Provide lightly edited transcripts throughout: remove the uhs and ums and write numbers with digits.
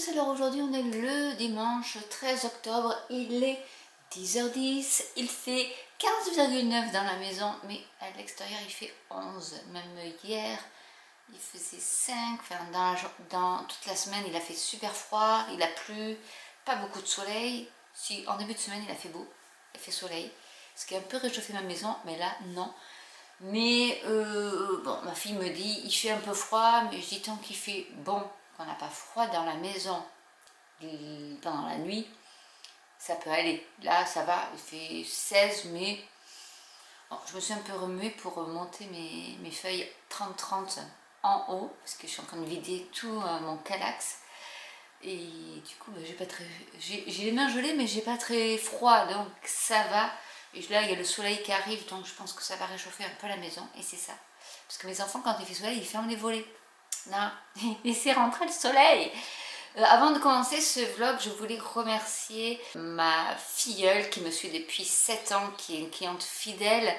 tous, alors aujourd'hui on est le dimanche 13 octobre, il est 10h10, il fait 15,9 dans la maison, mais à l'extérieur il fait 11, même hier il faisait 5, enfin dans toute la semaine il a fait super froid, il a plu, pas beaucoup de soleil, si en début de semaine il a fait beau, il a fait soleil, ce qui a un peu réchauffé ma maison, mais là non. Mais bon, ma fille me dit, il fait un peu froid, mais je dis tant qu'il fait bon, qu'on n'a pas froid dans la maison pendant la nuit, ça peut aller. Là, ça va, il fait 16, mais bon, je me suis un peu remuée pour monter mes feuilles 30-30 en haut, parce que je suis en train de vider tout mon calax. Et du coup, j'ai les mains gelées, mais j'ai pas très froid, donc ça va. Et là, il y a le soleil qui arrive, donc je pense que ça va réchauffer un peu la maison, et c'est ça. Parce que mes enfants, quand il fait soleil, ils ferment les volets. Non, laissez rentrer le soleil. Avant de commencer ce vlog, je voulais remercier ma filleule qui me suit depuis 7 ans, qui est une cliente fidèle.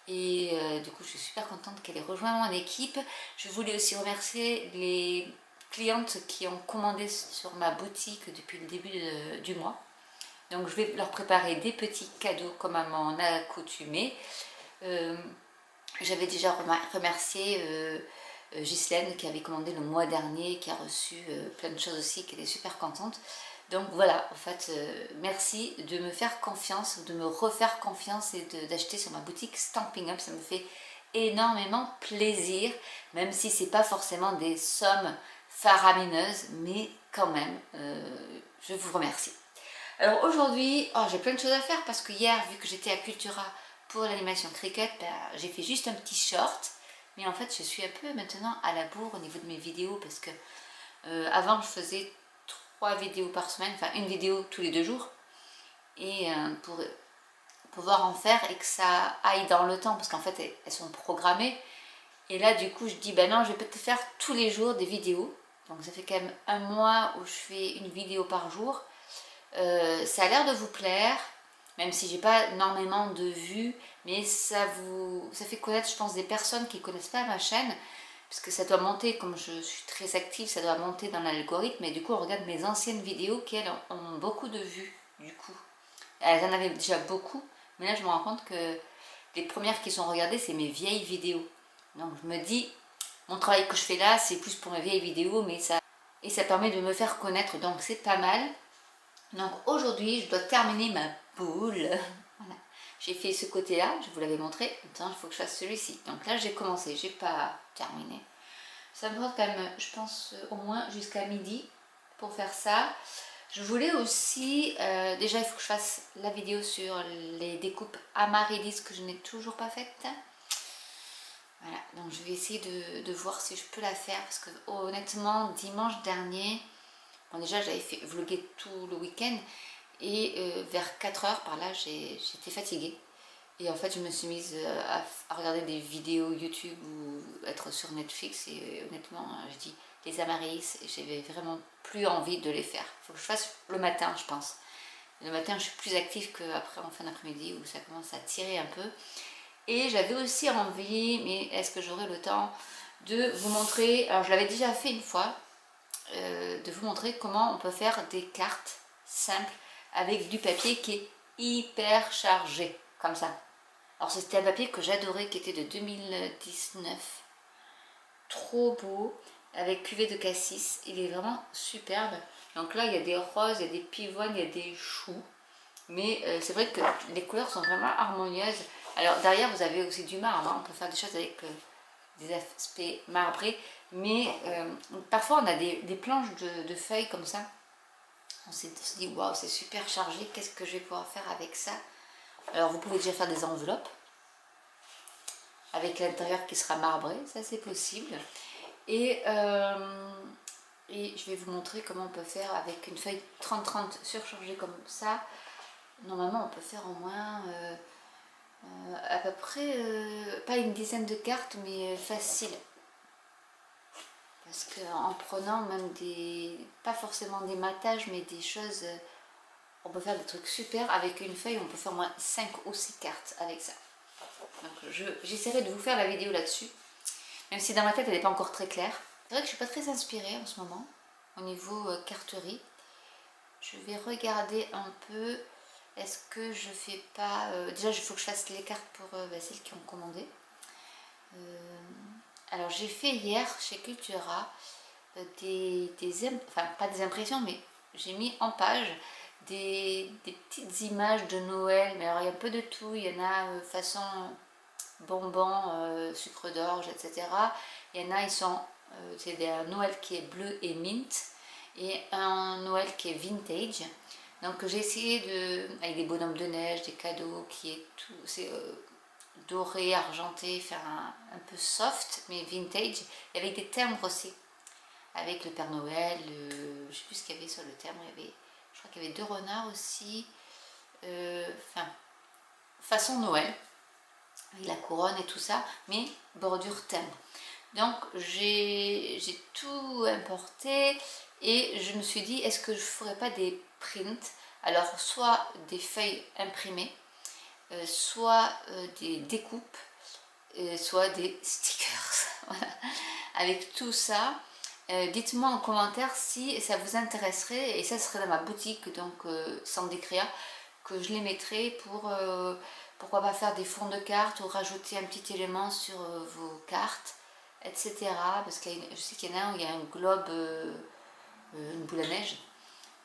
Et du coup, je suis super contente qu'elle ait rejoint mon équipe. Je voulais aussi remercier les clientes qui ont commandé sur ma boutique depuis le début du mois. Donc je vais leur préparer des petits cadeaux comme à mon accoutumé. J'avais déjà remercié Ghislaine qui avait commandé le mois dernier, qui a reçu plein de choses aussi, qui était super contente. Donc voilà, en fait, merci de me faire confiance, de me refaire confiance et d'acheter sur ma boutique Stampin' Up. Ça me fait énormément plaisir, même si c'est pas forcément des sommes faramineuses, mais quand même, je vous remercie. Alors aujourd'hui, j'ai plein de choses à faire parce que hier, vu que j'étais à Cultura pour l'animation cricket, j'ai fait juste un petit short. Mais en fait, je suis un peu maintenant à la bourre au niveau de mes vidéos parce que avant, je faisais 3 vidéos par semaine, enfin une vidéo tous les 2 jours. Et pour pouvoir en faire et que ça aille dans le temps, parce qu'en fait, elles sont programmées. Et là, du coup, je dis, ben non, je vais peut-être faire tous les jours des vidéos. Donc ça fait quand même un mois où je fais une vidéo par jour. Ça a l'air de vous plaire, même si j'ai pas énormément de vues, mais ça fait connaître, je pense, des personnes qui ne connaissent pas ma chaîne, parce que ça doit monter, comme je suis très active, ça doit monter dans l'algorithme, et du coup on regarde mes anciennes vidéos qui elles ont beaucoup de vues, du coup. Elles en avaient déjà beaucoup, mais là je me rends compte que les premières qui sont regardées, c'est mes vieilles vidéos. Donc je me dis, mon travail que je fais là, c'est plus pour mes vieilles vidéos, mais ça permet de me faire connaître, donc c'est pas mal. Donc aujourd'hui, je dois terminer ma boule. Voilà. J'ai fait ce côté-là, je vous l'avais montré. Maintenant, il faut que je fasse celui-ci. Donc là, j'ai commencé, j'ai pas terminé. Ça me prend quand même, je pense, au moins jusqu'à midi pour faire ça. Je voulais aussi, déjà, il faut que je fasse la vidéo sur les découpes amaryllis que je n'ai toujours pas faites. Voilà, donc je vais essayer de voir si je peux la faire parce que honnêtement, dimanche dernier, bon, déjà j'avais fait vlogger tout le week-end et vers 4h par là j'étais fatiguée et en fait je me suis mise à regarder des vidéos YouTube ou être sur Netflix et honnêtement je dis les amaryllis, j'avais vraiment plus envie de les faire. Il faut que je fasse le matin, je pense. Le matin je suis plus active qu'après en fin d'après-midi où ça commence à tirer un peu. Et j'avais aussi envie, mais est-ce que j'aurai le temps de vous montrer, alors je l'avais déjà fait une fois, de vous montrer comment on peut faire des cartes simples avec du papier qui est hyper chargé, comme ça. Alors c'était un papier que j'adorais, qui était de 2019, trop beau, avec cuvée de cassis, il est vraiment superbe. Donc là il y a des roses, il y a des pivoines, il y a des choux, mais c'est vrai que les couleurs sont vraiment harmonieuses. Alors derrière vous avez aussi du marbre, hein. On peut faire des choses avec des aspects marbrés, mais parfois on a des planches de feuilles comme ça. On se dit waouh, c'est super chargé, qu'est-ce que je vais pouvoir faire avec ça? Alors vous pouvez déjà faire des enveloppes avec l'intérieur qui sera marbré, ça c'est possible. Et je vais vous montrer comment on peut faire avec une feuille 30-30 surchargée comme ça. Normalement on peut faire au moins à peu près, pas une dizaine de cartes, mais facile. Parce qu'en prenant même pas forcément des matages, mais des choses, on peut faire des trucs super. Avec une feuille, on peut faire au moins 5 ou 6 cartes avec ça. Donc j'essaierai de vous faire la vidéo là-dessus. Même si dans ma tête, elle n'est pas encore très claire. C'est vrai que je ne suis pas très inspirée en ce moment, au niveau carterie. Je vais regarder un peu. Est-ce que je fais pas... déjà, il faut que je fasse les cartes pour celles qui ont commandé. Alors, j'ai fait hier chez Cultura enfin, pas des impressions, mais j'ai mis en page des petites images de Noël. Mais alors, il y a un peu de tout. Il y en a façon bonbons, sucre d'orge, etc. Il y en a, ils sont... c'est un Noël qui est bleu et mint. Et un Noël qui est vintage. Donc j'ai essayé avec des bonhommes de neige, des cadeaux, qui est tout, c'est doré, argenté, faire un peu soft, mais vintage, et avec des timbres aussi, avec le Père Noël, je sais plus ce qu'il y avait sur le timbre, je crois qu'il y avait 2 renards aussi, enfin, façon Noël, avec la couronne et tout ça, mais bordure timbre. Donc j'ai tout importé et je me suis dit, est-ce que je ne ferais pas des prints? Alors soit des feuilles imprimées, soit des découpes, soit des stickers. Voilà. Avec tout ça, dites-moi en commentaire si ça vous intéresserait, et ça serait dans ma boutique, donc sans décrire, que je les mettrai pour pourquoi pas faire des fonds de cartes ou rajouter un petit élément sur vos cartes, etc. Parce que je sais qu'il y en a un où il y a un globe, une boule à neige.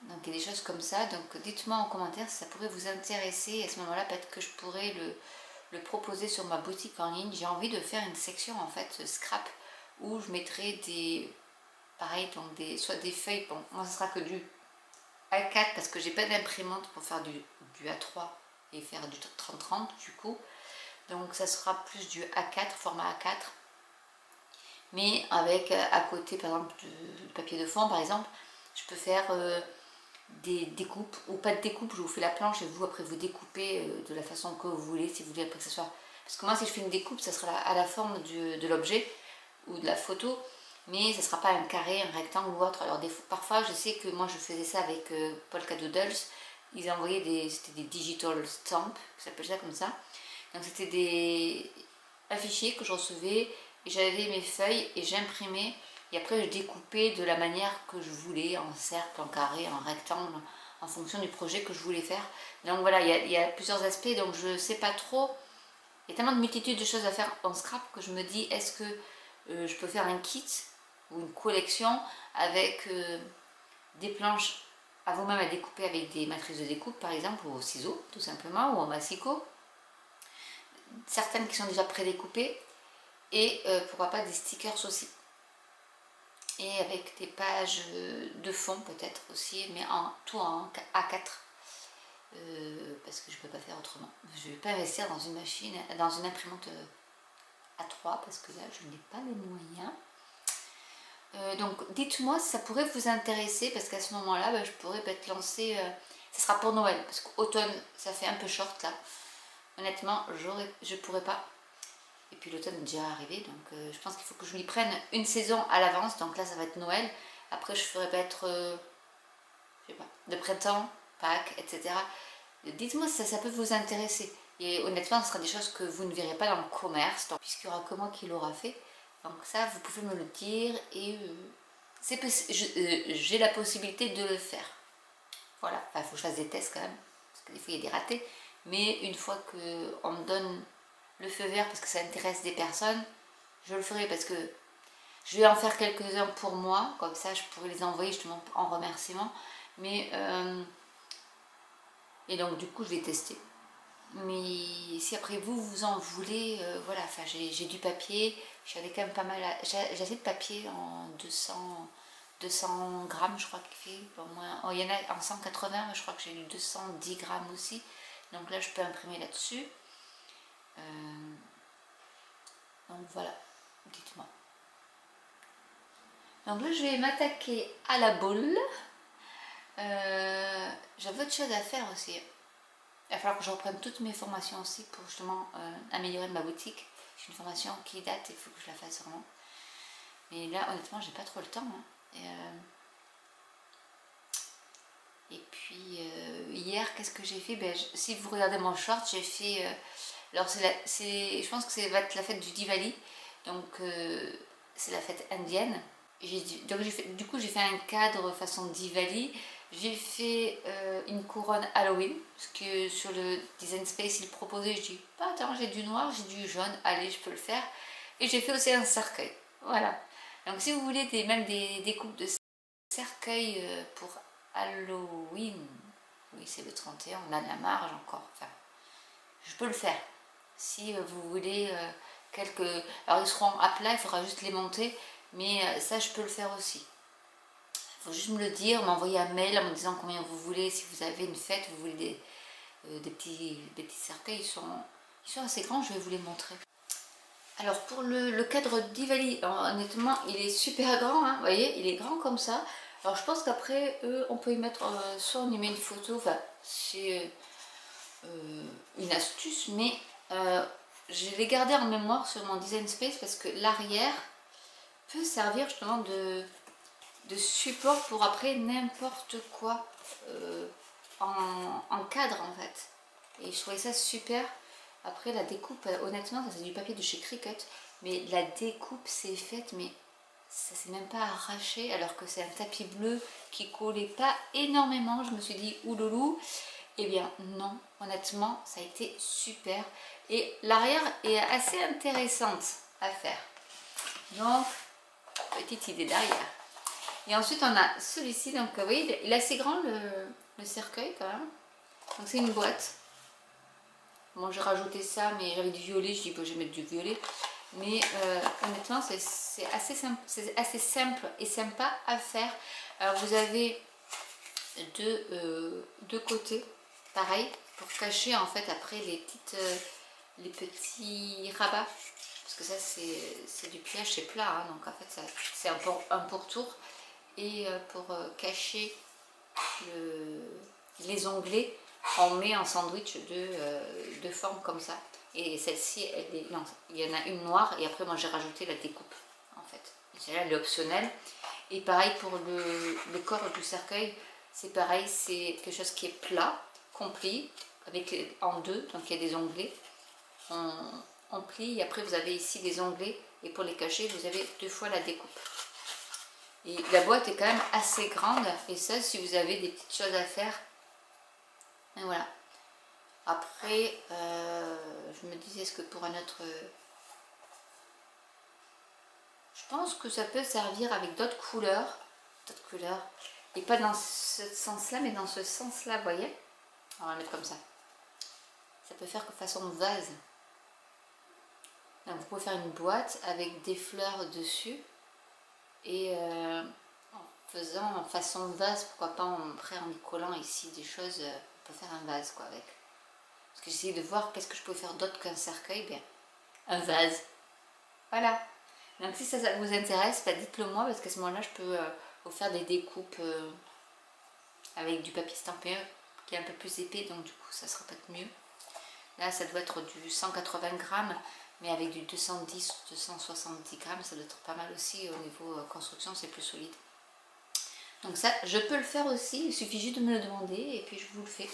Donc il y a des choses comme ça. Donc dites-moi en commentaire si ça pourrait vous intéresser. Et à ce moment-là, peut-être que je pourrais le proposer sur ma boutique en ligne. J'ai envie de faire une section en fait scrap où je mettrai des... Pareil, donc soit des feuilles. Bon, moi ce sera que du A4 parce que j'ai pas d'imprimante pour faire du A3 et faire du 30-30 du coup. Donc ça sera plus du A4, format A4. Mais avec à côté par exemple du papier de fond par exemple, je peux faire des découpes ou pas de découpe, je vous fais la planche et vous après vous découpez de la façon que vous voulez, si vous voulez après que ce soit... Parce que moi si je fais une découpe, ça sera à la forme de l'objet ou de la photo, mais ça ne sera pas un carré, un rectangle ou autre. Alors parfois je sais que moi je faisais ça avec Polka Doodles, ils envoyaient c'était des digital stamps, ça s'appelle ça comme ça. Donc c'était des affichés que je recevais et j'avais mes feuilles et j'imprimais et après je découpais de la manière que je voulais, en cercle, en carré, en rectangle, en fonction du projet que je voulais faire. Donc voilà, il y a plusieurs aspects, donc je ne sais pas trop. Il y a tellement de multitudes de choses à faire en scrap que je me dis, est-ce que je peux faire un kit ou une collection avec des planches à vous-même à découper avec des matrices de découpe par exemple, ou au ciseau tout simplement, ou en massicot. Certaines qui sont déjà prédécoupées et pourquoi pas des stickers aussi. Et avec des pages de fond peut-être aussi, mais tout en A4. Parce que je ne peux pas faire autrement. Je ne vais pas investir dans une machine, dans une imprimante A3 parce que là je n'ai pas les moyens. Donc dites-moi si ça pourrait vous intéresser parce qu'à ce moment-là je pourrais peut-être lancer, ça sera pour Noël parce qu'automne ça fait un peu short là. Honnêtement je pourrais pas. Et puis l'automne est déjà arrivé, donc je pense qu'il faut que je m'y prenne une saison à l'avance. Donc là ça va être Noël. Après je ferai peut-être je sais pas, de printemps, Pâques, etc. Dites-moi si ça peut vous intéresser. Et honnêtement ce sera des choses que vous ne verrez pas dans le commerce, puisqu'il n'y aura que moi qui l'aura fait. Donc ça vous pouvez me le dire et j'ai la possibilité de le faire. Voilà, il faut que je fasse des tests quand même, parce que des fois il y a des ratés. Mais une fois qu'on me donne le feu vert parce que ça intéresse des personnes, je le ferai parce que je vais en faire quelques-uns pour moi, comme ça je pourrais les envoyer justement en remerciement. Mais et donc du coup je vais tester. Mais si après vous en voulez, voilà, enfin j'ai du papier, j'avais quand même pas mal, j'ai assez de papier en 200 grammes je crois qu'il fait, au moins, oh, il y en a en 180, mais je crois que j'ai eu 210 grammes aussi, donc là je peux imprimer là-dessus. Donc voilà, dites-moi. Donc là je vais m'attaquer à la boule. J'avais autre chose à faire aussi. Il va falloir que je reprenne toutes mes formations aussi pour justement améliorer ma boutique. J'ai une formation qui date, il faut que je la fasse vraiment. Mais là honnêtement j'ai pas trop le temps. Hein. Et puis hier qu'est-ce que j'ai fait, si vous regardez mon short j'ai fait... alors je pense que ça va être la fête du Diwali. Donc c'est la fête indienne. Du coup j'ai fait un cadre façon Diwali. J'ai fait une couronne Halloween, parce que sur le Design Space il proposait, je dis bah attends, j'ai du noir, j'ai du jaune, allez je peux le faire. Et j'ai fait aussi un cercueil, voilà. Donc si vous voulez même des découpes de cercueil pour Halloween, oui c'est le 31, on a de la marge encore, enfin je peux le faire. Si vous voulez quelques... Alors ils seront à plat, il faudra juste les monter, mais ça je peux le faire aussi. Il faut juste me le dire, m'envoyer un mail en me disant combien vous voulez, si vous avez une fête, vous voulez des petits cercueils, ils sont assez grands, je vais vous les montrer. Alors pour le cadre Diwali, honnêtement il est super grand, hein, vous voyez, il est grand comme ça. Alors je pense qu'après on peut y mettre, soit on y met une photo, enfin c'est une astuce, mais je l'ai gardé en mémoire sur mon Design Space parce que l'arrière peut servir justement de support pour après n'importe quoi en cadre en fait. Et je trouvais ça super. Après la découpe, honnêtement ça c'est du papier de chez Cricut, mais la découpe c'est faite, mais ça s'est même pas arraché alors que c'est un tapis bleu qui collait pas énormément. Je me suis dit ouloulou. Eh bien non, honnêtement ça a été super. Et l'arrière est assez intéressante à faire. Donc petite idée derrière. Et ensuite on a celui-ci, donc vous voyez il est assez grand le cercueil quand même. Donc c'est une boîte. Bon j'ai rajouté ça, mais j'avais du violet, je dis bon, je vais mettre du violet. Mais honnêtement c'est assez simple et sympa à faire. Alors vous avez deux côtés, pareil, pour cacher en fait après les petits rabats. Parce que ça c'est du pliage, c'est plat, hein, donc en fait c'est un pourtour. Et pour cacher les onglets, on met un sandwich de forme comme ça. Et celle-ci, non, il y en a une noire et après moi j'ai rajouté la découpe en fait. Celle-là elle est optionnelle. Et pareil pour le corps du cercueil, c'est pareil, c'est quelque chose qui est plat, compris, en deux, donc il y a des onglets. On plie et après vous avez ici des onglets et pour les cacher vous avez deux fois la découpe. Et la boîte est quand même assez grande et ça si vous avez des petites choses à faire. Et voilà. Après je me disais, est-ce que pour un autre... Je pense que ça peut servir avec d'autres couleurs. Et pas dans ce sens-là, mais dans ce sens-là, vous voyez. On va la mettre comme ça. Ça peut faire que façon vase. Donc vous pouvez faire une boîte avec des fleurs dessus. Et en faisant en façon vase, pourquoi pas après en y collant ici des choses, on peut faire un vase quoi avec. Parce que j'essayais de voir qu'est-ce que je pouvais faire d'autre qu'un cercueil, bien un vase. Voilà. Donc si ça vous intéresse, bah, dites-le moi parce qu'à ce moment-là je peux vous faire des découpes avec du papier stampé qui est un peu plus épais, donc du coup ça sera peut-être mieux. Là ça doit être du 180 grammes, mais avec du 210 ou 270 grammes ça doit être pas mal aussi au niveau construction, c'est plus solide. Donc ça je peux le faire aussi, il suffit juste de me le demander et puis je vous le fais.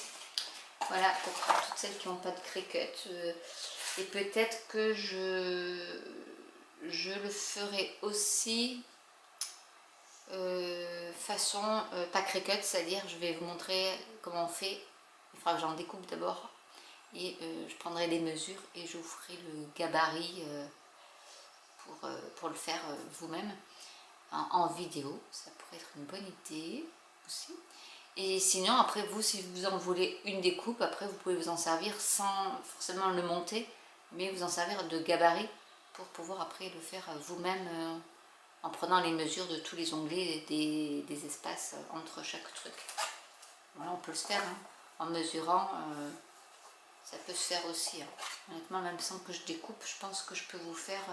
Voilà, pour toutes celles qui n'ont pas de Cricut. Et peut-être que je le ferai aussi façon pas Cricut, c'est-à-dire je vais vous montrer comment on fait. Il faudra que j'en découpe d'abord et je prendrai les mesures et je vous ferai le gabarit pour le faire vous-même en vidéo. Ça pourrait être une bonne idée aussi. Et sinon après vous, si vous en voulez une découpe, après vous pouvez vous en servir sans forcément le monter, mais vous en servir de gabarit pour pouvoir après le faire vous-même en prenant les mesures de tous les onglets des espaces entre chaque truc. Voilà, on peut le faire hein, en mesurant, ça peut se faire aussi. Hein. Honnêtement, même sans que je découpe, je pense que je peux vous faire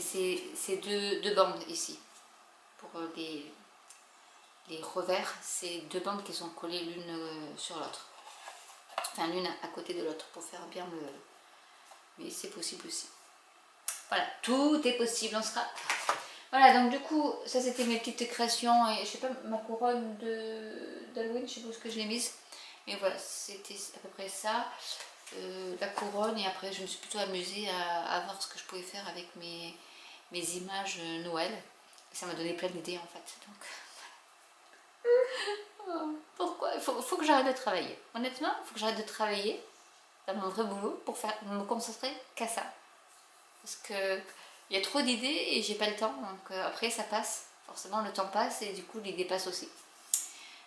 ces deux bandes ici. Pour les revers, c'est deux bandes qui sont collées l'une sur l'autre. Enfin, l'une à côté de l'autre pour faire bien le... Mais c'est possible aussi. Voilà, tout est possible, on sera... Voilà, donc du coup, ça c'était mes petites créations. Et je sais pas, ma couronne d'Halloween, je sais pas où ce que je l'ai mise. Mais voilà, c'était à peu près ça. La couronne, et après je me suis plutôt amusée à voir ce que je pouvais faire avec mes images Noël. ça m'a donné plein d'idées en fait. Donc, pourquoi il faut que j'arrête de travailler. Honnêtement, il faut que j'arrête de travailler dans mon vrai boulot pour me concentrer qu'à ça. Parce que il y a trop d'idées et j'ai pas le temps. Donc après ça passe. Forcément le temps passe et du coup l'idée passe aussi.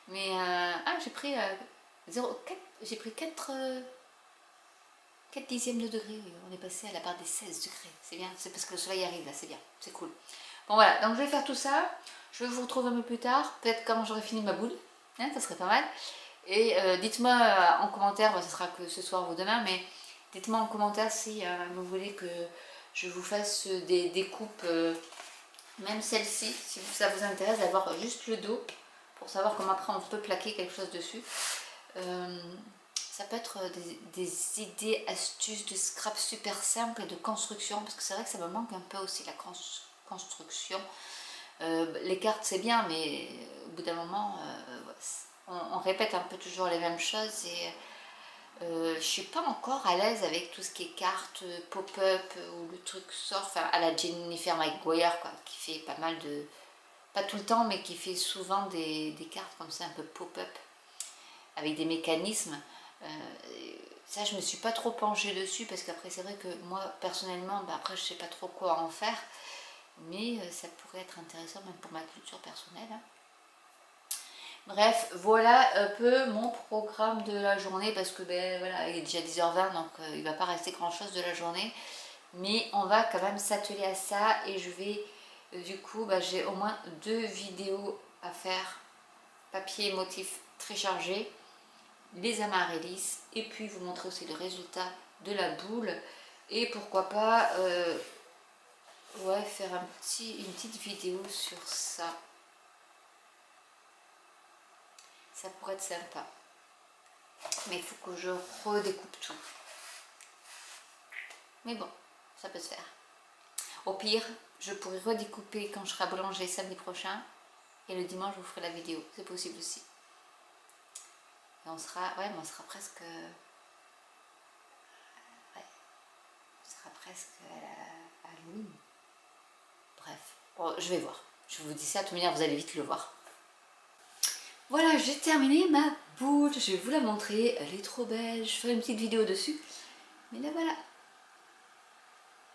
Mais j'ai pris 0,4, j'ai pris 4 dixièmes de degré. On est passé à la barre des 16 degrés. C'est bien, c'est parce que le soleil arrive là, c'est bien, c'est cool. Bon voilà, donc je vais faire tout ça. Je vous retrouve un peu plus tard, peut-être quand j'aurai fini ma boule. Hein, ça serait pas mal. Et dites-moi en commentaire, ce sera que ce soir ou demain, mais dites-moi en commentaire si vous voulez que je vous fasse des découpes, même celle-ci, si ça vous intéresse d'avoir juste le dos, pour savoir comment après on peut plaquer quelque chose dessus. Ça peut être des idées, astuces de scrap super simples et de construction, parce que c'est vrai que ça me manque un peu aussi la construction. Les cartes c'est bien, mais au bout d'un moment, on répète un peu toujours les mêmes choses et je suis pas encore à l'aise avec tout ce qui est cartes, pop-up ou le truc sort, enfin à la Jennifer Maguire quoi, qui fait pas mal de, pas tout le temps, mais qui fait souvent des cartes comme ça un peu pop-up avec des mécanismes. Ça je me suis pas trop penchée dessus parce qu'après c'est vrai que moi personnellement, après je sais pas trop quoi en faire, mais ça pourrait être intéressant même pour ma culture personnelle. Hein. Bref, voilà un peu mon programme de la journée parce que voilà, il est déjà 10h20 donc il ne va pas rester grand chose de la journée. Mais on va quand même s'atteler à ça et je vais, du coup, j'ai au moins 2 vidéos à faire, papier et motif très chargé, les amaryllis et puis vous montrer aussi le résultat de la boule et pourquoi pas ouais, faire une petite vidéo sur ça. Ça pourrait être sympa. Mais il faut que je redécoupe tout. Mais bon, ça peut se faire. Au pire, je pourrais redécouper quand je serai à boulanger samedi prochain. Et le dimanche, je vous ferai la vidéo. C'est possible aussi. Et on sera, ouais, mais on sera presque... Ouais, on sera presque à Halloween. Bref, bon, je vais voir. Je vous dis ça, de toute manière, vous allez vite le voir. Voilà, j'ai terminé ma boule, je vais vous la montrer, elle est trop belle, je ferai une petite vidéo dessus. Mais là voilà,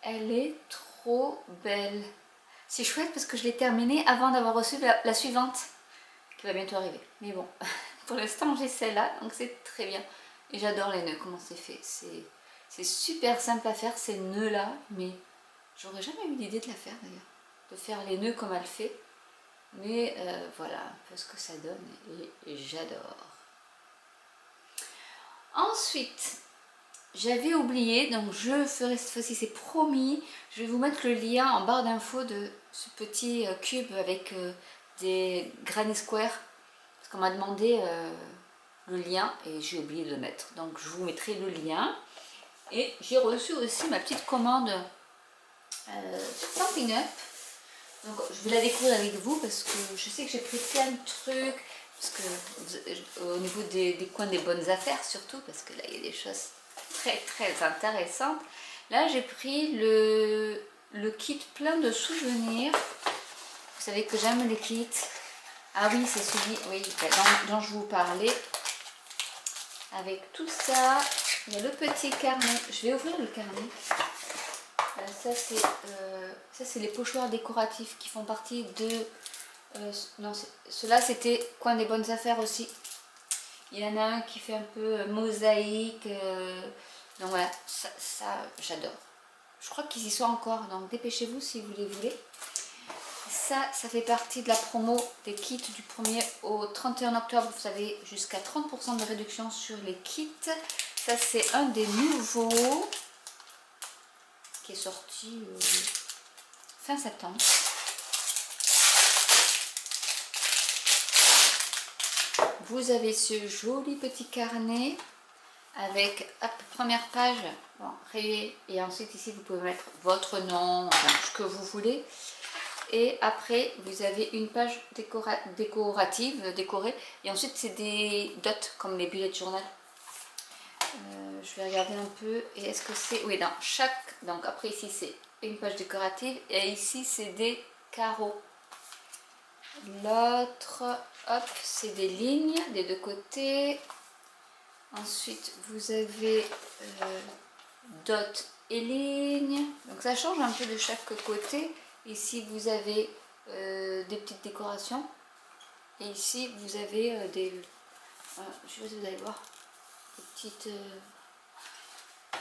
elle est trop belle. C'est chouette parce que je l'ai terminée avant d'avoir reçu la suivante, qui va bientôt arriver. Mais bon, pour l'instant j'ai celle-là, donc c'est très bien. Et j'adore les nœuds, comment c'est fait. C'est super simple à faire ces nœuds-là, mais j'aurais jamais eu l'idée de la faire d'ailleurs. De faire les nœuds comme elle fait. Mais voilà un peu ce que ça donne et j'adore. Ensuite, j'avais oublié, donc je ferai cette fois-ci, c'est promis. Je vais vous mettre le lien en barre d'infos de ce petit cube avec des granny square. Parce qu'on m'a demandé le lien et j'ai oublié de le mettre. Donc je vous mettrai le lien. Et j'ai reçu aussi ma petite commande Stampin' Up. Donc je vais la découvrir avec vous parce que je sais que j'ai pris plein de trucs, parce que au niveau des coins des bonnes affaires surtout, parce que là il y a des choses très très intéressantes. Là j'ai pris le kit plein de souvenirs. Vous savez que j'aime les kits. Ah oui, c'est celui dont je vous parlais. Avec tout ça, il y a le petit carnet. Je vais ouvrir le carnet. Ça c'est les pochoirs décoratifs qui font partie de... non, ceux-là c'était coin des bonnes affaires aussi. Il y en a un qui fait un peu mosaïque. Donc voilà, ça j'adore. Je crois qu'ils y sont encore, donc dépêchez-vous si vous les voulez. Ça fait partie de la promo des kits du 1er au 31 octobre. Vous avez jusqu'à 30% de réduction sur les kits. Ça c'est un des nouveaux qui est sorti fin septembre. Vous avez ce joli petit carnet avec, hop, première page, bon, rayé, et ensuite ici vous pouvez mettre votre nom, enfin, ce que vous voulez. Et après vous avez une page décorative, décorée, et ensuite c'est des dots comme les bullet journal. Je vais regarder un peu, et est-ce que c'est... Oui, dans chaque... Donc après ici c'est une page décorative, et ici c'est des carreaux. L'autre, hop, c'est des lignes des deux côtés. Ensuite, vous avez dot et ligne. Donc ça change un peu de chaque côté. Ici, vous avez des petites décorations. Et ici, vous avez des... je ne sais pas si vous allez voir. Des petites...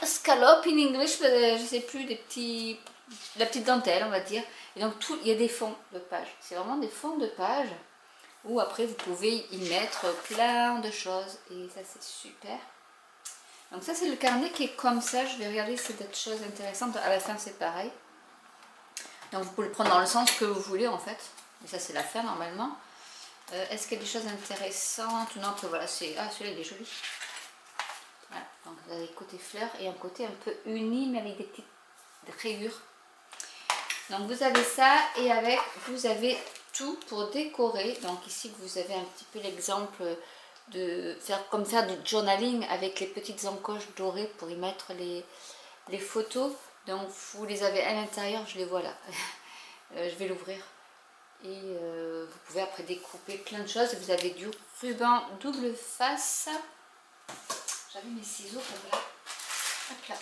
scallops in English, je ne sais plus, des petits... La petite dentelle, on va dire. Et donc, il y a des fonds de page. C'est vraiment des fonds de page. Où après, vous pouvez y mettre plein de choses. Et ça, c'est super. Donc ça, c'est le carnet qui est comme ça. Je vais regarder si c'est d'autres choses intéressantes. À la fin, c'est pareil. Donc vous pouvez le prendre dans le sens que vous voulez en fait. Et ça, c'est la fin normalement. Est-ce qu'il y a des choses intéressantes? Non, que voilà, c'est... Ah, celui-là, il est joli. Voilà, donc vous avez le côté fleur et un côté un peu uni, mais avec des petites rayures. Donc vous avez ça et avec, vous avez tout pour décorer. Donc ici, vous avez un petit peu l'exemple de faire du journaling avec les petites encoches dorées pour y mettre les photos. Donc vous les avez à l'intérieur, je les vois là. Je vais l'ouvrir. Et vous pouvez après découper plein de choses. Vous avez du ruban double face. J'avais mes ciseaux comme là. Hop là.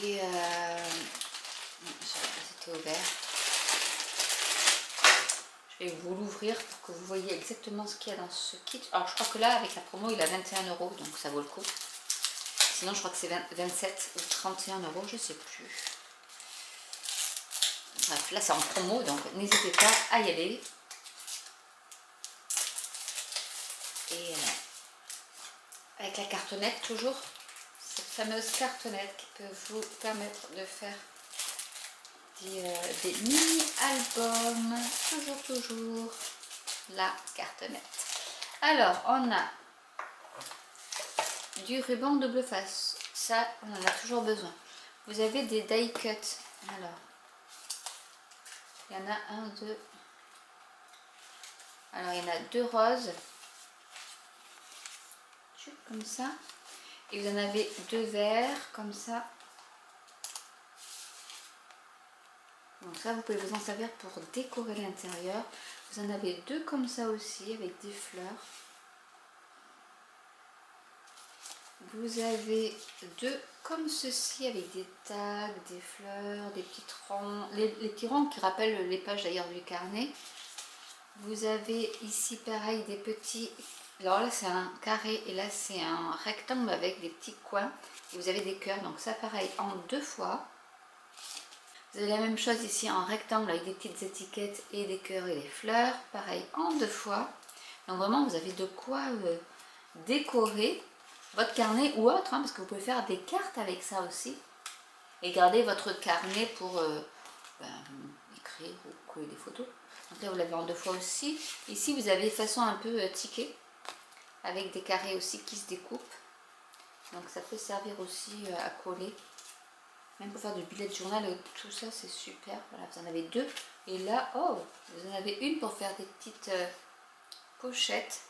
Et c'était ouvert. Je vais vous l'ouvrir pour que vous voyez exactement ce qu'il y a dans ce kit. Alors je crois que là avec la promo il a 21 €, donc ça vaut le coup. Sinon je crois que c'est 27 ou 31 €, je sais plus. Bref, là c'est en promo, donc n'hésitez pas à y aller. Et avec la cartonnette toujours, cette fameuse cartonnette qui peut vous permettre de faire des mini-albums. Toujours la cartonnette. Alors, on a du ruban double face. Ça, on en a toujours besoin. Vous avez des die cuts. Alors, il y en a un, deux. Alors, il y en a deux roses. Comme ça. Et vous en avez deux verts, comme ça. Donc ça, vous pouvez vous en servir pour décorer l'intérieur. Vous en avez deux comme ça aussi, avec des fleurs. Vous avez deux comme ceci, avec des tags, des fleurs, des petits ronds. Les petits ronds qui rappellent les pages d'ailleurs du carnet. Vous avez ici pareil des petits... Alors là c'est un carré et là c'est un rectangle avec des petits coins. Et vous avez des cœurs, donc ça pareil en deux fois. Vous avez la même chose ici en rectangle avec des petites étiquettes et des cœurs et des fleurs. Pareil en deux fois. Donc vraiment vous avez de quoi décorer votre carnet ou autre, hein, parce que vous pouvez faire des cartes avec ça aussi. Et garder votre carnet pour écrire ou coller des photos. Donc là vous l'avez en deux fois aussi. Ici vous avez façon un peu ticket. Avec des carrés aussi qui se découpent. Donc ça peut servir aussi à coller. Même pour faire du bullet journal, tout ça c'est super. Voilà, vous en avez deux. Et là, oh, vous en avez une pour faire des petites pochettes.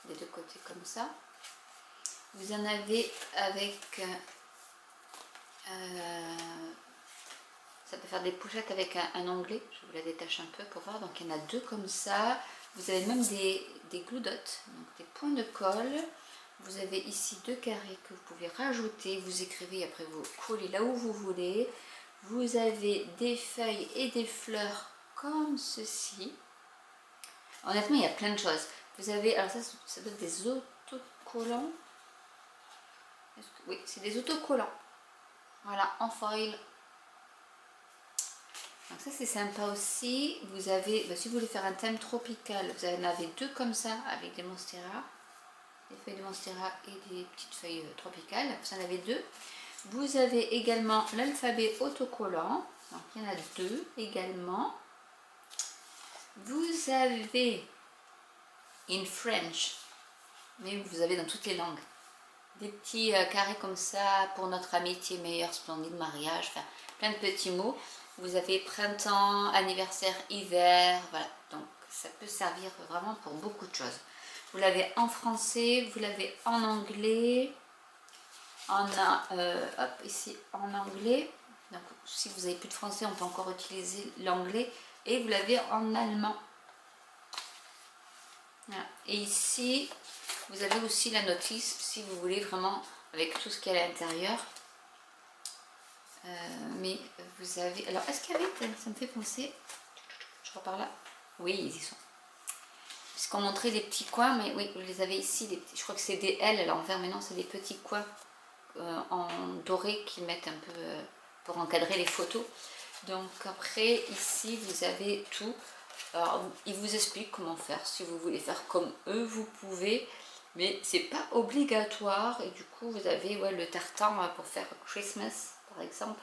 Des deux côtés comme ça. Vous en avez avec... ça peut faire des pochettes avec un onglet. Je vous la détache un peu pour voir. Donc il y en a deux comme ça. Vous avez même des glue dots, donc des points de colle. Vous avez ici deux carrés que vous pouvez rajouter. Vous écrivez, après vous collez là où vous voulez. Vous avez des feuilles et des fleurs comme ceci. Honnêtement, il y a plein de choses. Vous avez, alors ça doit être des autocollants. Oui, c'est des autocollants. Voilà, en foil. Donc ça c'est sympa aussi. Vous avez, si vous voulez faire un thème tropical, vous en avez deux comme ça avec des monstera, des feuilles de monstera et des petites feuilles tropicales. Vous en avez deux. Vous avez également l'alphabet autocollant. Donc il y en a deux également. Vous avez in French, mais vous avez dans toutes les langues. Des petits carrés comme ça pour notre amitié meilleure, splendide, mariage, enfin plein de petits mots. Vous avez printemps, anniversaire, hiver, voilà. Donc ça peut servir vraiment pour beaucoup de choses. Vous l'avez en français, vous l'avez en anglais. On a, hop, ici en anglais. Donc si vous n'avez plus de français, on peut encore utiliser l'anglais. Et vous l'avez en allemand. Voilà. Et ici, vous avez aussi la notice, si vous voulez vraiment, avec tout ce qu'il y a à l'intérieur. Mais vous avez... Alors, est-ce qu'il y avait... Ça me fait penser... Je repars là. Oui, ils y sont. Puisqu'on montrait des petits coins, mais oui, vous les avez ici. Je crois que c'est des L à l'envers, mais non, c'est des petits coins en doré qui mettent un peu pour encadrer les photos. Donc après, ici, vous avez tout. Alors, ils vous expliquent comment faire. Si vous voulez faire comme eux, vous pouvez. Mais c'est pas obligatoire. Et du coup, vous avez le tartan pour faire Christmas, par exemple.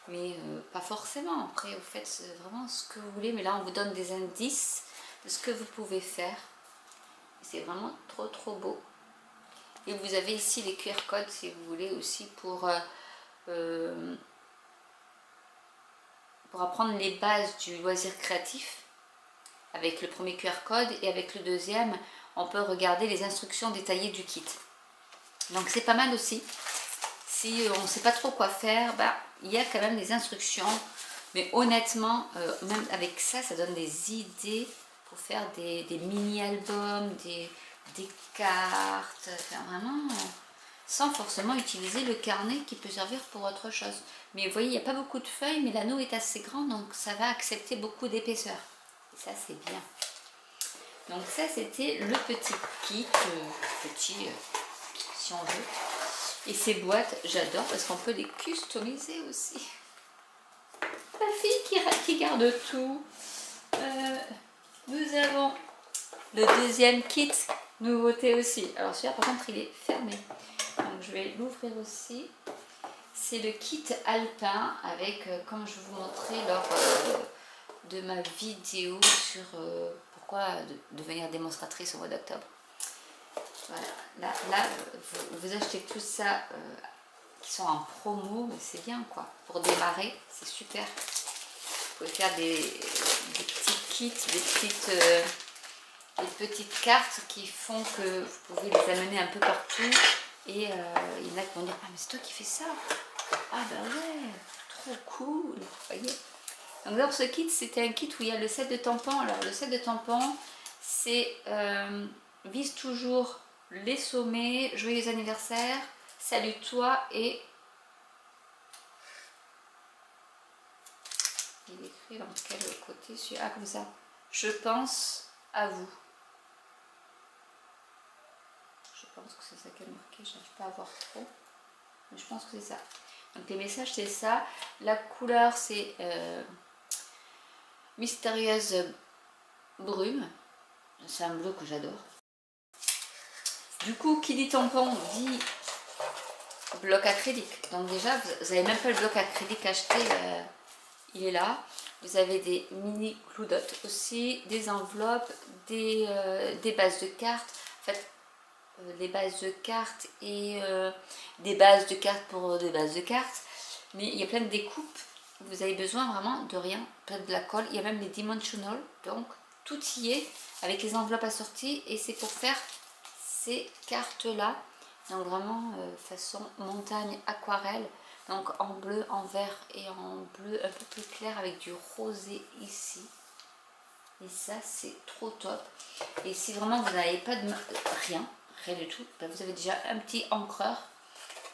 Mais pas forcément. Après, vous faites vraiment ce que vous voulez. Mais là, on vous donne des indices de ce que vous pouvez faire. C'est vraiment trop, trop beau. Et vous avez ici les QR codes, si vous voulez, aussi pour apprendre les bases du loisir créatif. Avec le premier QR code et avec le deuxième, on peut regarder les instructions détaillées du kit. Donc c'est pas mal aussi. Si on ne sait pas trop quoi faire, il y a quand même des instructions. Mais honnêtement, même avec ça, ça donne des idées pour faire des mini-albums, des cartes, enfin, vraiment sans forcément utiliser le carnet qui peut servir pour autre chose. Mais vous voyez, il n'y a pas beaucoup de feuilles, mais l'anneau est assez grand, donc ça va accepter beaucoup d'épaisseur. Et ça, c'est bien. Donc ça, c'était le petit kit, si on veut. Et ces boîtes, j'adore parce qu'on peut les customiser aussi. La fille qui garde tout. Nous avons le deuxième kit, nouveauté aussi. Alors celui-là, par contre, il est fermé. Donc je vais l'ouvrir aussi. C'est le kit alpin avec, comme je vous montrais lors de ma vidéo sur pourquoi devenir démonstratrice au mois d'octobre. Voilà, là vous achetez tout ça qui sont en promo, mais c'est bien quoi. Pour démarrer, c'est super. Vous pouvez faire des petits kits, des petites cartes qui font que vous pouvez les amener un peu partout. Et il y en a qui vont dire, ah mais c'est toi qui fais ça. Ah ben ouais, trop cool, vous voyez. Donc dans ce kit, c'était un kit où il y a le set de tampons. Alors le set de tampons, c'est vise toujours les sommets, joyeux anniversaire, salut toi et... Il est écrit dans quel côté celui... Ah comme ça, je pense à vous. Je pense que c'est ça qu'elle a marqué, je n'arrive pas à voir trop. Mais je pense que c'est ça. Donc les messages c'est ça. La couleur c'est mystérieuse brume. C'est un bleu que j'adore. Du coup, qui dit tampon dit bloc acrylique. Donc déjà, vous n'avez même pas le bloc acrylique acheté, il est là. Vous avez des mini clous dots aussi, des enveloppes, des bases de cartes. En fait, les bases de cartes et des bases de cartes pour des bases de cartes. Mais il y a plein de découpes. Vous avez besoin vraiment de rien, pas de la colle. Il y a même les dimensional, donc tout y est avec les enveloppes assorties et c'est pour faire ces cartes là. Donc vraiment façon montagne aquarelle. Donc en bleu, en vert et en bleu un peu plus clair avec du rosé ici. Et ça c'est trop top. Et si vraiment vous n'avez pas de rien du tout, vous avez déjà un petit encreur,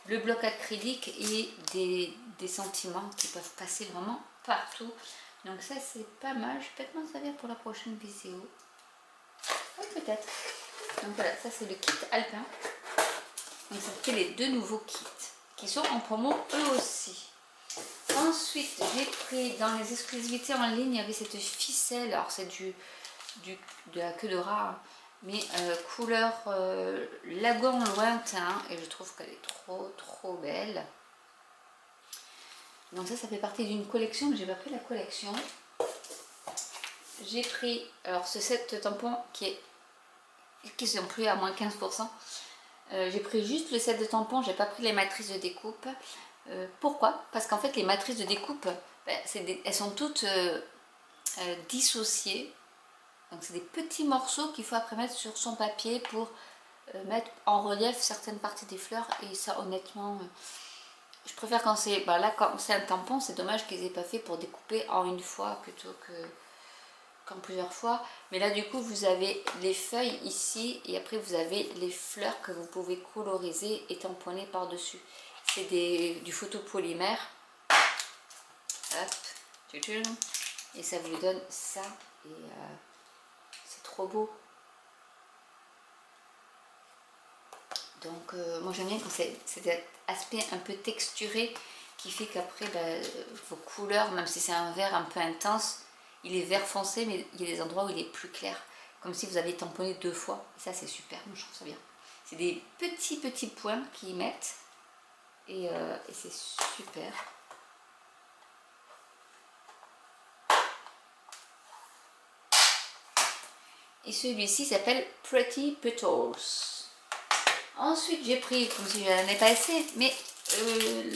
le bloc acrylique et des sentiments qui peuvent passer vraiment partout. Donc ça c'est pas mal, je vais peut-être m'en servir pour la prochaine vidéo. Oui peut-être. Donc voilà, ça c'est le kit alpin. Donc ça fait les deux nouveaux kits qui sont en promo eux aussi. Ensuite j'ai pris dans les exclusivités en ligne, il y avait cette ficelle, alors c'est de la queue de rat, hein, mais couleur lagon lointain et je trouve qu'elle est trop belle. Donc ça fait partie d'une collection, mais j'ai pas pris la collection. J'ai pris alors ce set tampon qui sont plus à moins 15%. J'ai pris juste le set de tampons, j'ai pas pris les matrices de découpe. Pourquoi? Parce qu'en fait les matrices de découpe, elles sont toutes dissociées. Donc c'est des petits morceaux qu'il faut après mettre sur son papier pour mettre en relief certaines parties des fleurs. Et ça honnêtement, je préfère quand c'est, bah là quand c'est un tampon, c'est dommage qu'ils aient pas fait pour découper en une fois plutôt qu'en plusieurs fois. Mais là du coup vous avez les feuilles ici et après vous avez les fleurs que vous pouvez coloriser et tamponner par dessus. C'est du photopolymère. Hop, et ça vous donne ça et c'est trop beau. Donc moi j'aime bien quand c'est cet aspect un peu texturé qui fait qu'après vos couleurs, même si c'est un vert un peu intense, il est vert foncé mais il y a des endroits où il est plus clair, comme si vous aviez tamponné 2 fois. Et ça c'est super, moi je trouve ça bien. C'est des petits points qu'ils mettent et c'est super. Et celui-ci s'appelle Pretty Petals. Ensuite, j'ai pris, comme si je n'en ai pas assez, mais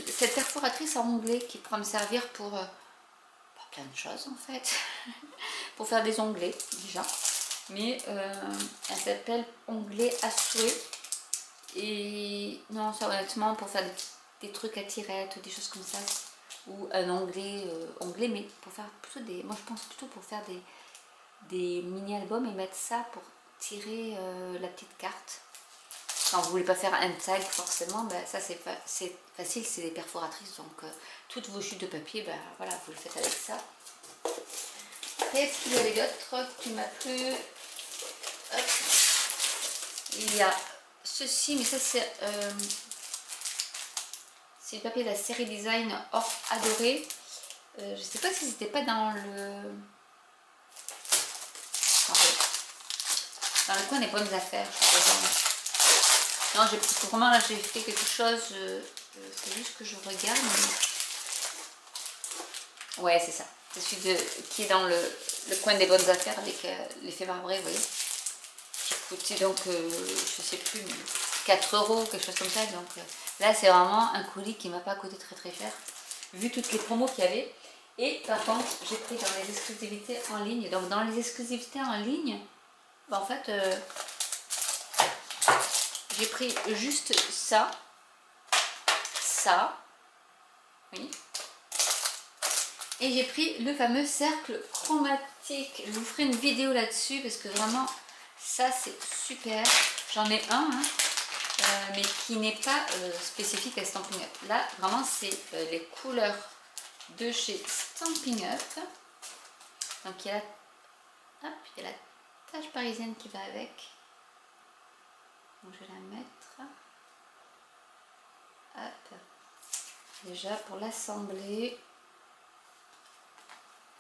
cette perforatrice en onglet qui pourra me servir pour plein de choses en fait. Pour faire des onglets déjà. Mais elle s'appelle onglet à souhait. Et non, ça honnêtement, pour faire des trucs à tirettes, des choses comme ça. Ou un onglet, mais pour faire plutôt des. Moi je pense plutôt pour faire des mini-albums et mettre ça pour tirer la petite carte. Quand vous voulez pas faire un tag forcément, ça c'est facile, c'est des perforatrices. Donc toutes vos chutes de papier, voilà, vous le faites avec ça. Qu'est-ce qu'il y avait d'autre qui m'a plu? Hop. Il y a ceci, mais ça c'est le papier de la série Design Or Adoré. Je sais pas si c'était pas dans le coin des bonnes affaires. Non, vraiment là j'ai fait quelque chose, c'est juste que je regarde. Mais... ouais, c'est ça. C'est celui qui est dans le coin des bonnes affaires avec l'effet marbré, vous voyez. Qui coûtait donc, je sais plus, 4 €, quelque chose comme ça. Donc là, c'est vraiment un colis qui m'a pas coûté très cher, vu toutes les promos qu'il y avait. Et par contre, j'ai pris dans les exclusivités en ligne. Donc dans les exclusivités en ligne, en fait... j'ai pris juste ça, oui, et j'ai pris le fameux cercle chromatique. Je vous ferai une vidéo là-dessus parce que vraiment, ça c'est super. J'en ai un, mais qui n'est pas spécifique à Stampin' Up. Là, vraiment, c'est les couleurs de chez Stampin' Up. Donc, il y a la tache parisienne qui va avec. Donc je vais la mettre. Hop. Déjà pour l'assembler,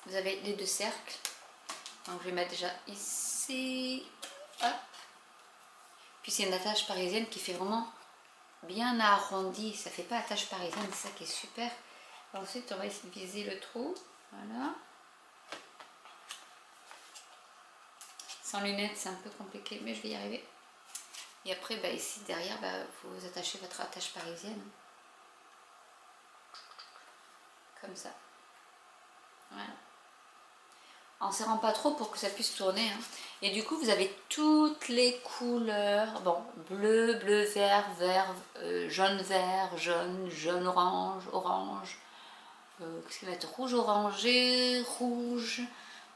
vous avez les 2 cercles. Donc je vais mettre déjà ici. Hop. Puis c'est une attache parisienne qui fait vraiment bien arrondi. Ça fait pas attache parisienne, c'est ça qui est super. Ensuite on va essayer de viser le trou. Voilà. Sans lunettes c'est un peu compliqué, mais je vais y arriver. Et après, ici derrière, vous attachez votre attache parisienne. Comme ça. Voilà. En serrant pas trop pour que ça puisse tourner. Hein. Et du coup, vous avez toutes les couleurs. Bon, bleu, bleu, vert, vert, jaune, vert, jaune, jaune, orange, orange. Qu'est-ce qu'il va être? Rouge, orangé, rouge,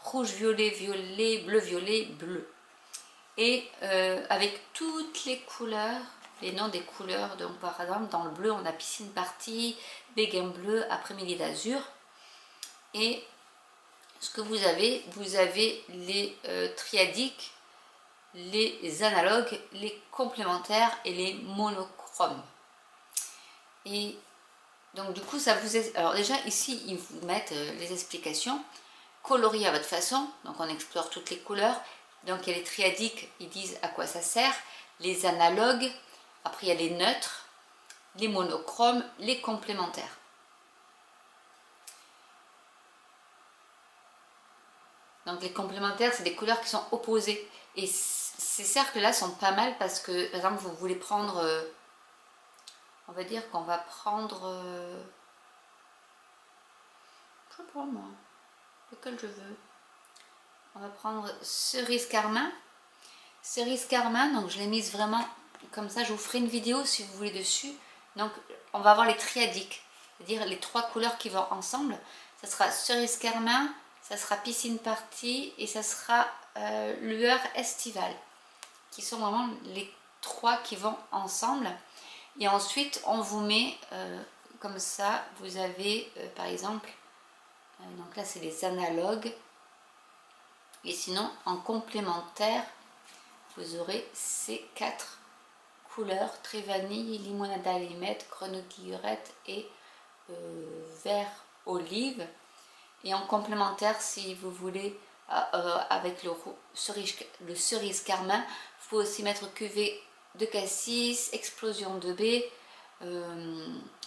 rouge, violet, violet, bleu, violet, bleu. Et avec toutes les couleurs, les noms des couleurs, donc par exemple dans le bleu on a piscine party, béguin bleu, après-midi d'azur. Et ce que vous avez les triadiques, les analogues, les complémentaires et les monochromes. Et donc du coup ça vous est... Alors déjà ici ils vous mettent les explications, coloriées à votre façon, donc on explore toutes les couleurs. Donc il y a les triadiques, ils disent à quoi ça sert, les analogues, après il y a les neutres, les monochromes, les complémentaires. Donc les complémentaires, c'est des couleurs qui sont opposées. Et ces cercles-là sont pas mal parce que, par exemple, vous voulez prendre, on va dire qu'on va prendre, je sais pas moi, lequel je veux. On va prendre cerise carmin. Cerise carmin, donc je l'ai mise vraiment comme ça. Je vous ferai une vidéo si vous voulez dessus. Donc on va avoir les triadiques. c'est-à-dire les 3 couleurs qui vont ensemble. Ça sera cerise carmin, ça sera piscine party et ça sera lueur estivale, qui sont vraiment les 3 qui vont ensemble. Et ensuite on vous met comme ça, vous avez par exemple, donc là c'est les analogues, et sinon en complémentaire vous aurez ces 4 couleurs, très vanille, limonade à limette, grenouillette et vert olive. Et en complémentaire, si vous voulez, avec le cerise carmin, vous pouvez aussi mettre cuvée de cassis, explosion de baie,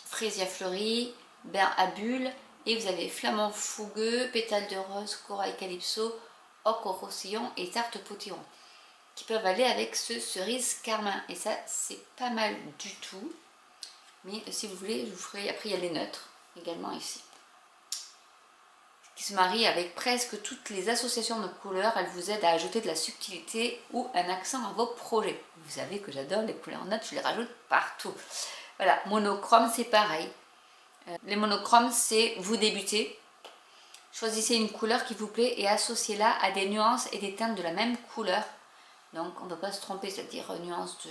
fraisia fleurie, bain à bulles, et vous avez flamand fougueux, pétales de rose, corail calypso, ocre au roussillon et tarte potiron, qui peuvent aller avec ce cerise carmin. Et ça, c'est pas mal du tout. Mais si vous voulez, je vous ferai. Après, il y a les neutres également ici, qui se marient avec presque toutes les associations de couleurs. Elles vous aident à ajouter de la subtilité ou un accent à vos projets. Vous savez que j'adore les couleurs neutres, je les rajoute partout. Voilà, monochrome, c'est pareil. Les monochromes, c'est vous débutez. Choisissez une couleur qui vous plaît et associez-la à des nuances et des teintes de la même couleur. Donc on ne peut pas se tromper, c'est-à-dire nuance de...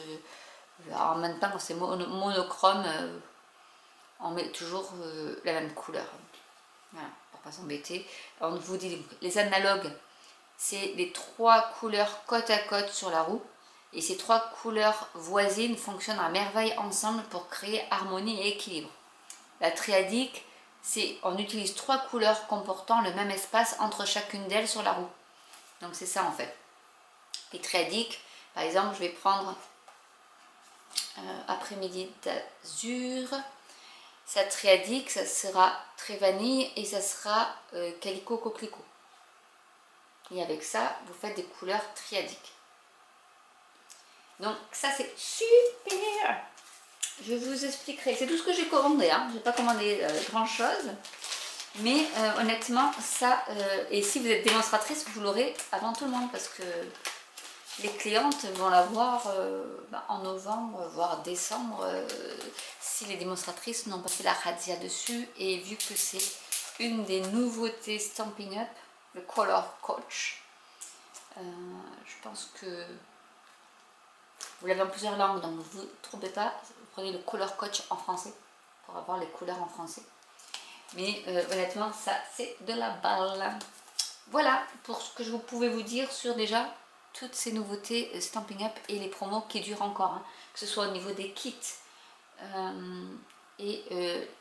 En même temps, quand c'est monochrome, on met toujours la même couleur. Voilà, pour pas s'embêter. On vous dit, les analogues, c'est les 3 couleurs côte à côte sur la roue. Et ces 3 couleurs voisines fonctionnent à merveille ensemble pour créer harmonie et équilibre. La triadique, c'est on utilise 3 couleurs comportant le même espace entre chacune d'elles sur la roue. Donc c'est ça en fait. Les triadiques, par exemple, je vais prendre après-midi d'azur. Sa triadique, ça sera très vanille et ça sera calico coquelicot. Et avec ça, vous faites des couleurs triadiques. Donc ça c'est super. Je vous expliquerai. C'est tout ce que j'ai commandé. Hein. Je n'ai pas commandé grand chose. Mais honnêtement, ça, et si vous êtes démonstratrice, vous l'aurez avant tout le monde parce que les clientes vont l'avoir en novembre, voire décembre, si les démonstratrices n'ont pas fait la razzia dessus. Et vu que c'est une des nouveautés Stampin' Up, le Color Coach, je pense que vous l'avez en plusieurs langues, donc ne vous trompez pas, vous prenez le Color Coach en français pour avoir les couleurs en français. Mais honnêtement, ça c'est de la balle. Voilà pour ce que je pouvais vous dire sur déjà toutes ces nouveautés Stampin' Up et les promos qui durent encore, hein, que ce soit au niveau des kits et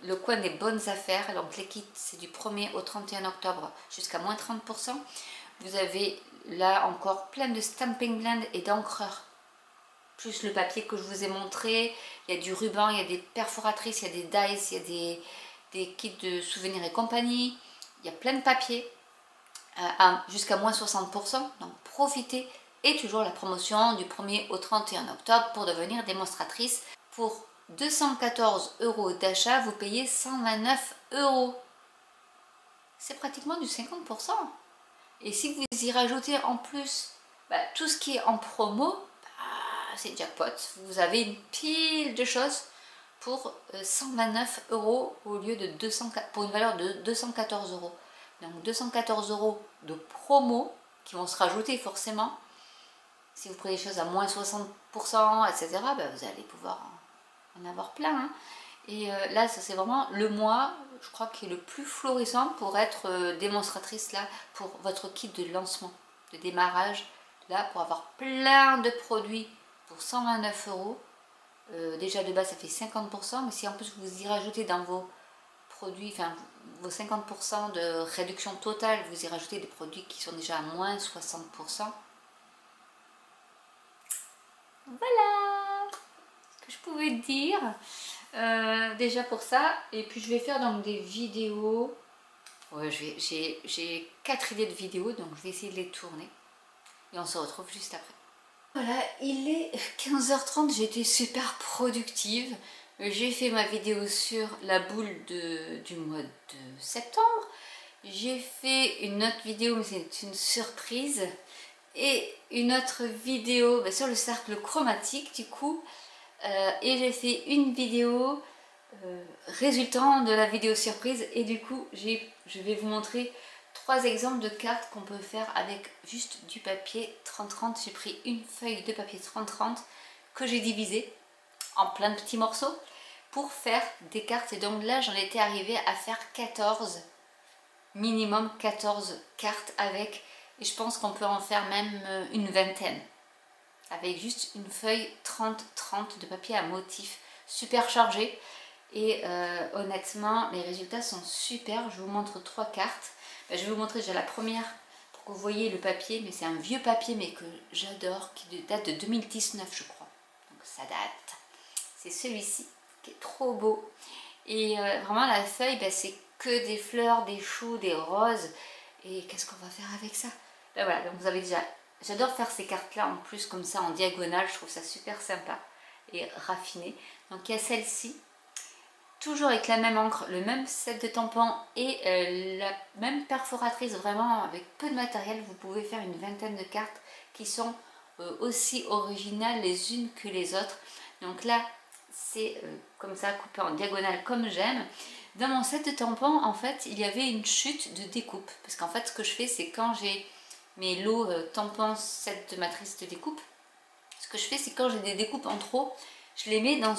le coin des bonnes affaires. Donc les kits, c'est du 1er au 31 octobre jusqu'à moins 30%. Vous avez là encore plein de Stampin' Blend et d'encreurs, plus le papier que je vous ai montré. Il y a du ruban, il y a des perforatrices, il y a des dies, il y a des kits de souvenirs et compagnie. Il y a plein de papiers jusqu'à moins 60%. Donc profitez. Et toujours la promotion du 1er au 31 octobre pour devenir démonstratrice. Pour 214 € d'achat, vous payez 129 €. C'est pratiquement du 50%. Et si vous y rajoutez en plus tout ce qui est en promo, c'est jackpot. Vous avez une pile de choses pour 129 € au lieu de 200, pour une valeur de 214 €. Donc 214 € de promo qui vont se rajouter forcément. Si vous prenez des choses à moins 60%, etc., vous allez pouvoir en avoir plein. Hein. Et là, ça c'est vraiment le mois, je crois, qui est le plus florissant pour être démonstratrice là, pour votre kit de lancement, de démarrage, là, pour avoir plein de produits pour 129 €. Déjà de base, ça fait 50%, mais si en plus vous y rajoutez dans vos produits, enfin vos 50% de réduction totale, vous y rajoutez des produits qui sont déjà à moins 60%. Voilà ce que je pouvais dire déjà pour ça. Et puis je vais faire donc des vidéos. Ouais, j'ai 4 idées de vidéos, donc je vais essayer de les tourner. Et on se retrouve juste après. Voilà, il est 15h30, j'ai été super productive. J'ai fait ma vidéo sur la boule du mois de septembre. J'ai fait une autre vidéo, mais c'est une surprise. Et une autre vidéo sur le cercle chromatique du coup. Et j'ai fait une vidéo résultant de la vidéo surprise. Et du coup, je vais vous montrer 3 exemples de cartes qu'on peut faire avec juste du papier 30-30. J'ai pris une feuille de papier 30-30 que j'ai divisée en plein de petits morceaux pour faire des cartes. Et donc là, j'en étais arrivée à faire 14, minimum 14 cartes avec. Et je pense qu'on peut en faire même une vingtaine. Avec juste une feuille 30-30 de papier à motif super chargé. Et honnêtement, les résultats sont super. Je vous montre 3 cartes. Ben, je vais vous montrer déjà la première pour que vous voyez le papier. Mais c'est un vieux papier mais que j'adore, qui date de 2019 je crois. Donc ça date. C'est celui-ci qui est trop beau. Et vraiment la feuille, ben, c'est que des fleurs, des choux, des roses. Et qu'est-ce qu'on va faire avec ça? Ben voilà, donc vous avez déjà... J'adore faire ces cartes-là en plus comme ça en diagonale. Je trouve ça super sympa et raffiné. Donc il y a celle-ci. Toujours avec la même encre, le même set de tampons et la même perforatrice, vraiment avec peu de matériel. Vous pouvez faire une vingtaine de cartes qui sont aussi originales les unes que les autres. Donc là, c'est comme ça, coupé en diagonale comme j'aime. Dans mon set de tampons, en fait, il y avait une chute de découpe. Parce qu'en fait, ce que je fais, c'est quand j'ai mes lots tampons, set de matrice de découpe, ce que je fais, c'est quand j'ai des découpes en trop, je les mets dans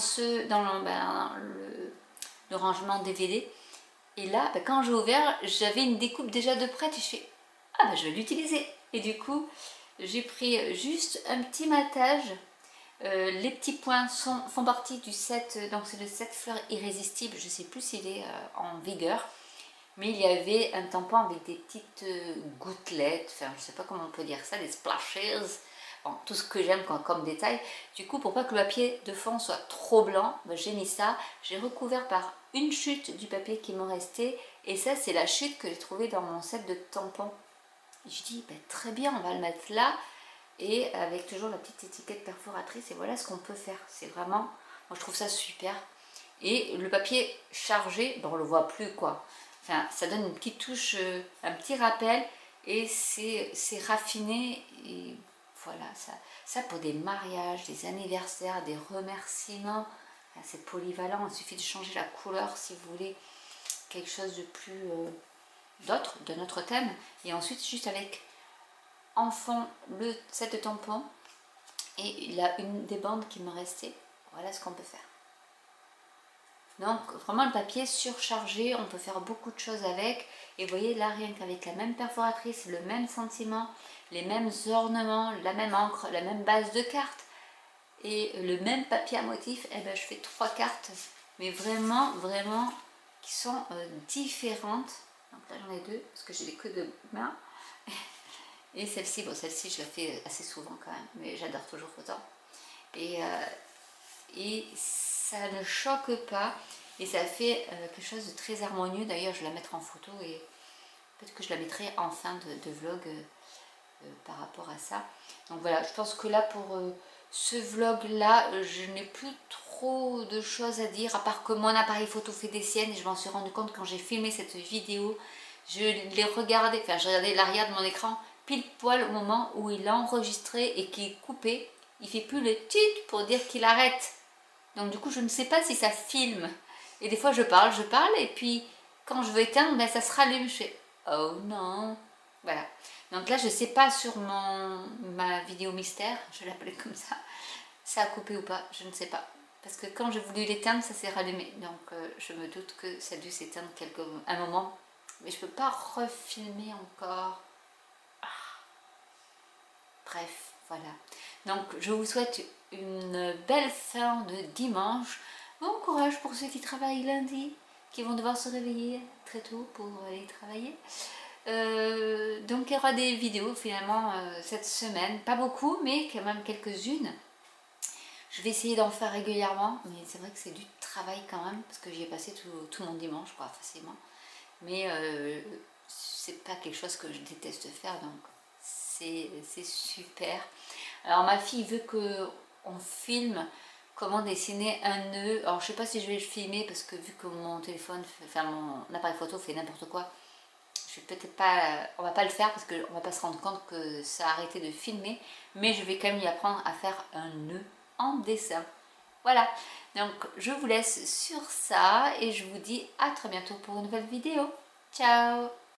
le rangement DVD. Et là, ben, quand j'ai ouvert, j'avais une découpe déjà de prête et je fais « Ah ben je vais l'utiliser !» Et du coup, j'ai pris juste un petit matage. Les petits points font partie du set, donc c'est le set fleurs irrésistibles. Je ne sais plus s'il est en vigueur. Mais il y avait un tampon avec des petites gouttelettes, enfin je ne sais pas comment on peut dire ça, des splashes. Bon, tout ce que j'aime comme détail. Du coup, pour pas que le papier de fond soit trop blanc, ben, j'ai mis ça. J'ai recouvert par une chute du papier qui me restait. Et ça, c'est la chute que j'ai trouvée dans mon set de tampons. Et je dis, ben, très bien, on va le mettre là. Et avec toujours la petite étiquette perforatrice. Et voilà ce qu'on peut faire. C'est vraiment, moi je trouve ça super. Et le papier chargé, ben, on le voit plus quoi. Enfin, ça donne une petite touche, un petit rappel. Et c'est raffiné. Et voilà, ça pour des mariages, des anniversaires, des remerciements, c'est polyvalent. Il suffit de changer la couleur si vous voulez quelque chose de plus d'autre, de notre thème. Et ensuite, juste avec en fond le set de tampons et là une des bandes qui me restait. Voilà ce qu'on peut faire. Donc vraiment le papier surchargé, on peut faire beaucoup de choses avec. Et vous voyez là, rien qu'avec la même perforatrice, le même sentiment, les mêmes ornements, la même encre, la même base de cartes et le même papier à motif, et ben, je fais 3 cartes, mais vraiment, vraiment qui sont différentes. Donc là j'en ai 2 parce que j'ai que 2 mains. Et celle-ci, bon celle-ci je la fais assez souvent quand même, mais j'adore toujours autant. Et ça ne choque pas et ça fait quelque chose de très harmonieux. D'ailleurs je vais la mettre en photo et peut-être que je la mettrai en fin de vlog par rapport à ça. Donc voilà, je pense que là pour ce vlog là, je n'ai plus trop de choses à dire à part que mon appareil photo fait des siennes. Et je m'en suis rendu compte quand j'ai filmé cette vidéo. Je l'ai regardé, enfin je regardais l'arrière de mon écran pile poil au moment où il a enregistré et qu'il est coupé. Il fait plus le tit pour dire qu'il arrête. Donc du coup je ne sais pas si ça filme. Et des fois je parle et puis quand je veux éteindre, ben, ça se rallume. Je fais oh non. Voilà. Donc là je ne sais pas sur ma vidéo mystère, je l'appelais comme ça a coupé ou pas, je ne sais pas. Parce que quand j'ai voulu l'éteindre, ça s'est rallumé. Donc je me doute que ça a dû s'éteindre un moment. Mais je ne peux pas refilmer encore. Ah. Bref, voilà. Donc je vous souhaite une belle fin de dimanche. Bon courage pour ceux qui travaillent lundi, qui vont devoir se réveiller très tôt pour aller travailler. Donc il y aura des vidéos finalement cette semaine, pas beaucoup mais quand même quelques-unes. Je vais essayer d'en faire régulièrement, mais c'est vrai que c'est du travail quand même, parce que j'y ai passé tout mon dimanche quoi, facilement. Mais c'est pas quelque chose que je déteste faire, donc c'est super. Alors ma fille veut qu'on filme comment dessiner un nœud. Alors je sais pas si je vais le filmer parce que vu que mon téléphone, enfin mon appareil photo fait n'importe quoi, je vais peut-être pas, on va pas le faire parce qu'on va pas se rendre compte que ça a arrêté de filmer. Mais je vais quand même lui apprendre à faire un nœud en dessin. Voilà, donc je vous laisse sur ça et je vous dis à très bientôt pour une nouvelle vidéo. Ciao!